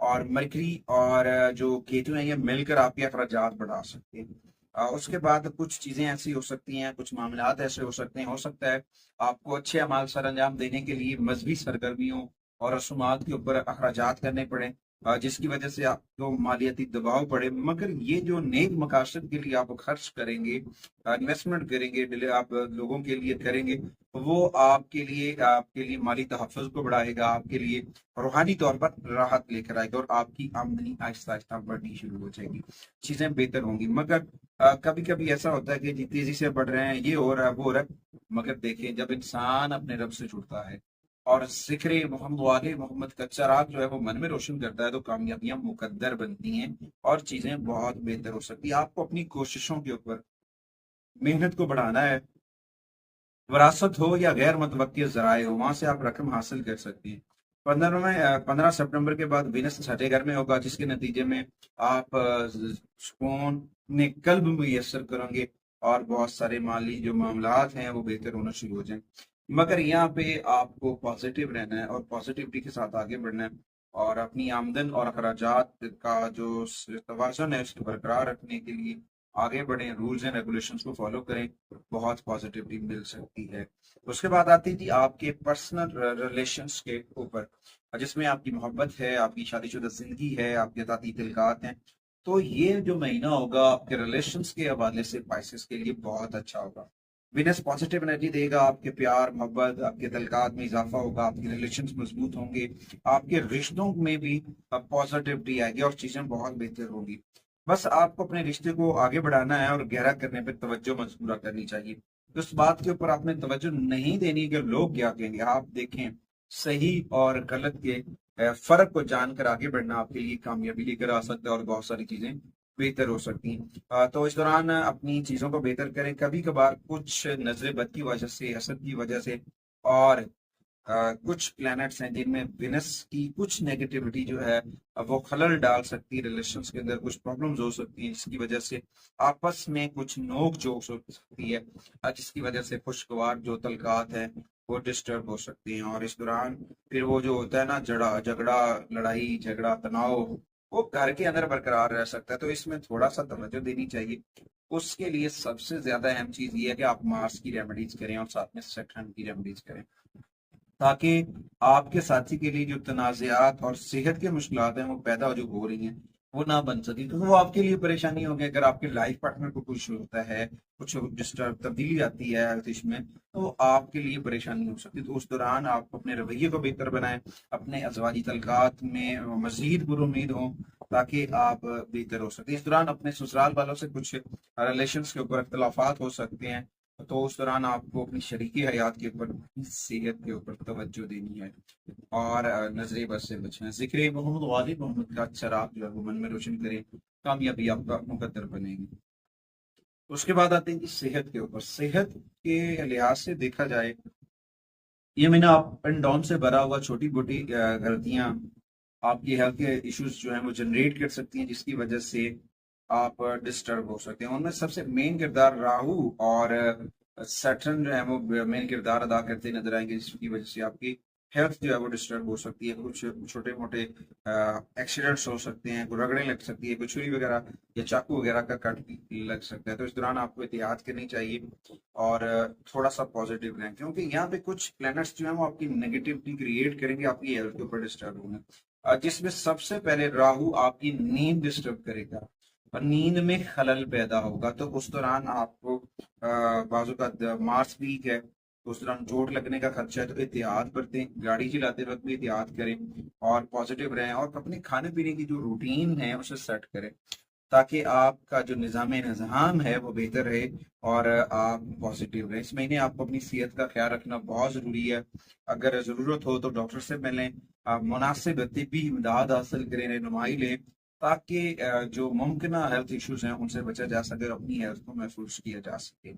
اور مرکری اور جو کیتو ہیں یہ مل کر آپ کے اخراجات بڑھا سکتے ہیں۔ اس کے بعد کچھ چیزیں ایسی ہو سکتی ہیں، کچھ معاملات ایسے ہو سکتے ہیں، ہو سکتا ہے آپ کو اچھے اعمال سر انجام دینے کے لیے مذہبی سرگرمیوں اور رسومات کے اوپر اخراجات کرنے پڑیں، جس کی وجہ سے آپ کو مالیاتی دباؤ پڑے، مگر یہ جو نیک مقاصد کے لیے آپ خرچ کریں گے، انویسٹمنٹ کریں گے، آپ لوگوں کے لیے کریں گے، وہ آپ کے لیے مالی تحفظ کو بڑھائے گا، آپ کے لیے روحانی طور پر راحت لے کر آئے گا، اور آپ کی آمدنی آہستہ آہستہ بڑھنی شروع ہو جائے گی، چیزیں بہتر ہوں گی۔ مگر کبھی کبھی ایسا ہوتا ہے کہ جی تیزی سے بڑھ رہے ہیں، یہ ہو رہا ہے، وہ ہو رہا ہے، مگر دیکھیں جب انسان اپنے رب سے جڑتا ہے اور ذکر محمد والے محمد کا چراغ جو ہے وہ من میں روشن کرتا ہے، تو کامیابیاں مقدر بنتی ہیں اور چیزیں بہت بہتر ہو سکتی ہیں۔ آپ کو اپنی کوششوں کے اوپر محنت کو بڑھانا ہے، وراثت ہو یا غیر متوقع ذرائع ہو، وہاں سے آپ رقم حاصل کر سکتی ہیں۔ 15 سپٹمبر کے بعد وینس چھٹے گھر میں ہوگا، جس کے نتیجے میں آپ سکون نے قلب میسر کریں گے اور بہت سارے مالی جو معاملات ہیں وہ بہتر ہونا شروع ہو جائیں۔ مگر یہاں پہ آپ کو پازیٹیو رہنا ہے اور پازیٹیوٹی کے ساتھ آگے بڑھنا ہے، اور اپنی آمدن اور اخراجات کا جو توازن ہے اس کو برقرار رکھنے کے لیے آگے بڑھیں، رولز اینڈ ریگولیشنز کو فالو کریں، بہت پازیٹیوٹی مل سکتی ہے۔ اس کے بعد آتی تھی آپ کے پرسنل ریلیشنز کے اوپر، جس میں آپ کی محبت ہے، آپ کی شادی شدہ زندگی ہے، آپ کے ذاتی تعلقات ہیں، تو یہ جو مہینہ ہوگا آپ کے ریلیشنز کے حوالے سے پائسس کے لیے بہت اچھا ہوگا۔ وینس پازیٹیو انرجی دے گا، آپ کے پیار محبت، آپ کے تعلقات میں اضافہ ہوگا، آپ کے ریلیشنز مضبوط ہوں گے، آپ کے رشتوں میں بھی پازیٹیوٹی آئے گی اور چیزیں بہت بہتر ہوگی۔ بس آپ کو اپنے رشتے کو آگے بڑھانا ہے اور گہرا کرنے پہ توجہ مذکورہ کرنی چاہیے۔ اس بات کے اوپر آپ نے توجہ نہیں دینی کہ لوگ کیا کہیں گے، آپ دیکھیں صحیح اور غلط کے فرق کو جان کر آگے بڑھنا آپ کے لیے کامیابی لے کر آ سکتا ہے اور بہت ساری چیزیں بہتر ہو سکتی ہیں۔ تو اس دوران اپنی چیزوں کو بہتر کریں، کبھی کبھار کچھ نظر بد کی وجہ سے، حسد کی وجہ سے، اور کچھ پلانٹس ہیں جن میں وینس کی کچھ نیگیٹیوٹی جو ہے وہ خلل ڈال سکتی ہے، ریلیشنز کے اندر کچھ پرابلمز ہو سکتی ہیں، جس کی وجہ سے آپس میں کچھ نوک جھوک ہو سکتی ہے، جس کی وجہ سے خوشگوار جو تعلقات ہیں وہ ڈسٹرب ہو سکتی ہیں۔ اور اس دوران پھر وہ جو ہوتا ہے نا جھگڑا، لڑائی جھگڑا، تناؤ، وہ گھر کے اندر برقرار رہ سکتا ہے، تو اس میں تھوڑا سا توجہ دینی چاہیے۔ اس کے لیے سب سے زیادہ اہم چیز یہ ہے کہ آپ مارس کی ریمیڈیز کریں اور ساتھ میں سیٹرن کی ریمیڈیز کریں، تاکہ آپ کے ساتھی کے لیے جو تنازعات اور صحت کے مشکلات ہیں وہ پیدا جو ہو رہی ہیں وہ نہ بن سکے، کیونکہ وہ آپ کے لیے پریشانی ہوگی۔ اگر آپ کے لائف پارٹنر کو کچھ ہوتا ہے، کچھ ڈسٹرب تبدیلی آتی ہے ہیلتھ ایشو میں، تو آپ کے لیے پریشانی ہو سکتی ہے۔ تو اس دوران آپ اپنے رویے کو بہتر بنائیں، اپنے ازواجی تعلقات میں مزید پر امید ہوں، تاکہ آپ بہتر ہو سکتے ہیں۔ اس دوران اپنے سسرال والوں سے کچھ ریلیشنز کے اوپر اختلافات ہو سکتے ہیں، تو اس دوران آپ کو اپنی شریکی حیات کے اوپر، صحت کے اوپر توجہ دینی ہے اور نظر بد سے بچنا ہے۔ ذکر محمد والی محمد کا چراغ جو ہے وہ من میں روشن کرے، کامیابی آپ کا مقدر بنے گی۔ اس کے بعد آتے ہیں کہ صحت کے اوپر، صحت کے لحاظ سے دیکھا جائے یہ مہینہ اپ اینڈ ڈاؤن سے بھرا ہوا، چھوٹی موٹی غلطیاں آپ کی ہیلتھ کے ایشوز جو ہیں وہ جنریٹ کر سکتی ہیں، جس کی وجہ سے آپ ڈسٹرب ہو سکتے ہیں۔ ان میں سب سے مین کردار راہو اور سیٹرن جو ہے وہ مین کردار ادا کرتے نظر آئیں گے، جس کی وجہ سے آپ کی ہیلتھ جو ہے وہ ڈسٹرب ہو سکتی ہے، کچھ چھوٹے موٹے ایکسیڈنٹس ہو سکتے ہیں، کوئی رگڑیں لگ سکتی ہے، کوئی چھری وغیرہ یا چاقو وغیرہ کا کٹ بھی لگ سکتا ہے۔ تو اس دوران آپ کو احتیاط کرنی چاہیے اور تھوڑا سا پازیٹیو رہیں، کیونکہ یہاں پہ کچھ پلانٹس جو ہیں وہ آپ کی نیگیٹیوٹی کریٹ کریں گے، آپ کی ہیلتھ کے اوپر ڈسٹرب ہونا، جس میں سب سے پہلے راہو آپ کی نیند ڈسٹرب کرے گا اور نیند میں خلل پیدا ہوگا۔ تو اس دوران آپ کو بازو کا مارس ویک ہے، اس دوران چوٹ لگنے کا خدشہ ہے، تو احتیاط برتیں، گاڑی چلاتے وقت بھی احتیاط کریں اور پازیٹیو رہیں، اور اپنے کھانے پینے کی جو روٹین ہے اسے سیٹ کریں، تاکہ آپ کا جو نظام ہے وہ بہتر رہے اور آپ پازیٹیو رہیں۔ اس مہینے آپ کو اپنی صحت کا خیال رکھنا بہت ضروری ہے، اگر ضرورت ہو تو ڈاکٹر سے ملیں، مناسب طبی امداد حاصل کریں، رہنمائی لیں، تاکہ جو ممکنہ ہیلتھ ایشوز ہیں ان سے بچا جا سکے اور اپنی ہیلتھ کو محفوظ کیا جا سکے۔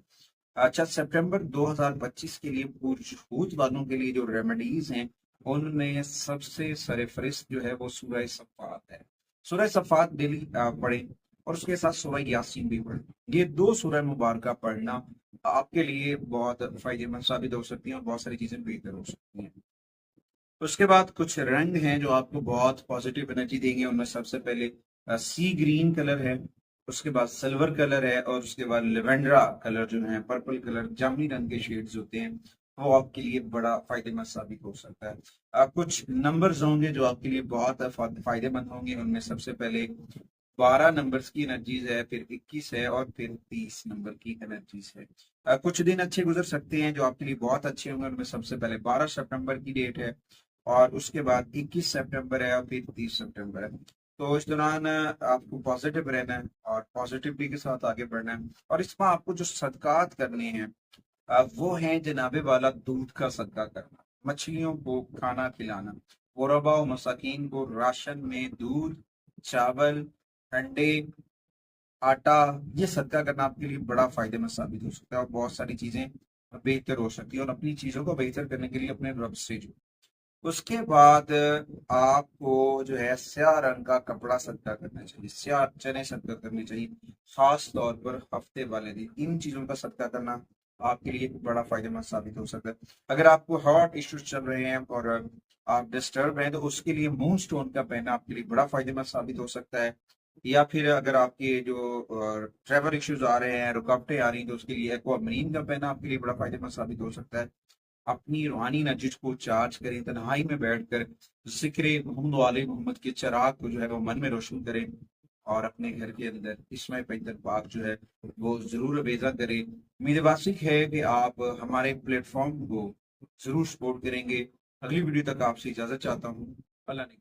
اچھا، سپٹمبر 2025 کے لیے پورجھوت والوں کے لیے جو ریمیڈیز ہیں ان میں سب سے سرفہرست جو ہے وہ سورہ صفات ہے۔ سورہ صفات ڈیلی پڑھیں اور اس کے ساتھ سورہ یاسین بھی پڑھیں۔ یہ دو سورہ مبارکہ پڑھنا آپ کے لیے بہت فائدہ مند ثابت ہو سکتی ہیں اور بہت ساری چیزیں بہتر ہو سکتی ہیں۔ اس کے بعد کچھ رنگ ہیں جو آپ کو بہت پازیٹیو انرجی دیں گے. ان میں سب سے پہلے سی گرین کلر ہے, اس کے بعد سلور کلر ہے, اور اس کے بعد لیونڈرا کلر جو ہے, پرپل کلر, جامنی رنگ کے شیڈز ہوتے ہیں, وہ آپ کے لیے بڑا فائدہ مند ثابت ہو سکتا ہے. کچھ نمبرز ہوں گے جو آپ کے لیے بہت فائدہ مند ہوں گے. ان میں سب سے پہلے 12 نمبرز کی انرجیز ہے, پھر 21 ہے, اور پھر 30 نمبر کی انرجیز ہے. کچھ دن اچھے گزر سکتے ہیں جو آپ کے لیے بہت اچھے ہوں گے. ان میں سب سے پہلے 12 سپٹمبر کی ڈیٹ ہے, اور اس کے بعد 21 سپٹمبر ہے, اور پھر 30 سپٹمبر ہے. تو اس دوران آپ کو پازیٹیو رہنا ہے اور پازیٹیوٹی کے ساتھ آگے بڑھنا ہے. اور اس میں آپ کو جو صدقات کرنے ہیں وہ ہیں جناب والا دودھ کا صدقہ کرنا, مچھلیوں کو کھانا کھلانا, غربا و مساکین کو راشن میں دودھ, چاول, انڈے, آٹا, یہ صدقہ کرنا آپ کے لیے بڑا فائدہ مند ثابت ہو سکتا ہے, اور بہت ساری چیزیں بہتر ہو سکتی ہیں. اور اپنی چیزوں کو بہتر کرنے کے لیے اپنے رب سے جو. اس کے بعد آپ کو جو ہے سیاہ رنگ کا کپڑا صدقہ کرنا چاہیے, سیاہ چنے صدقہ کرنے چاہیے, خاص طور پر ہفتے والے دن. ان چیزوں کا صدقہ کرنا آپ کے لیے بڑا فائدہ مند ثابت ہو سکتا ہے. اگر آپ کو ہارٹ ایشوز چل رہے ہیں اور آپ ڈسٹرب ہیں تو اس کے لیے مون سٹون کا پہننا آپ کے لیے بڑا فائدہ مند ثابت ہو سکتا ہے. یا پھر اگر آپ کے جو ٹریول ایشوز آ رہے ہیں, رکاوٹیں آ رہی ہیں, تو اس کے لیے ایکوا مرین کا پہننا آپ کے لیے بڑا فائدہ مند ثابت ہو سکتا ہے. اپنی روحانی نجس کو چارج کریں, تنہائی میں بیٹھ کر ذکر محمد والے محمد کے چراغ کو جو ہے وہ من میں روشن کریں, اور اپنے گھر کے اندر اسماء پیتر پاک جو ہے وہ ضرور بیضا کریں. امید واسق ہے کہ آپ ہمارے پلیٹ فارم کو ضرور سپورٹ کریں گے. اگلی ویڈیو تک آپ سے اجازت چاہتا ہوں. اللہ نے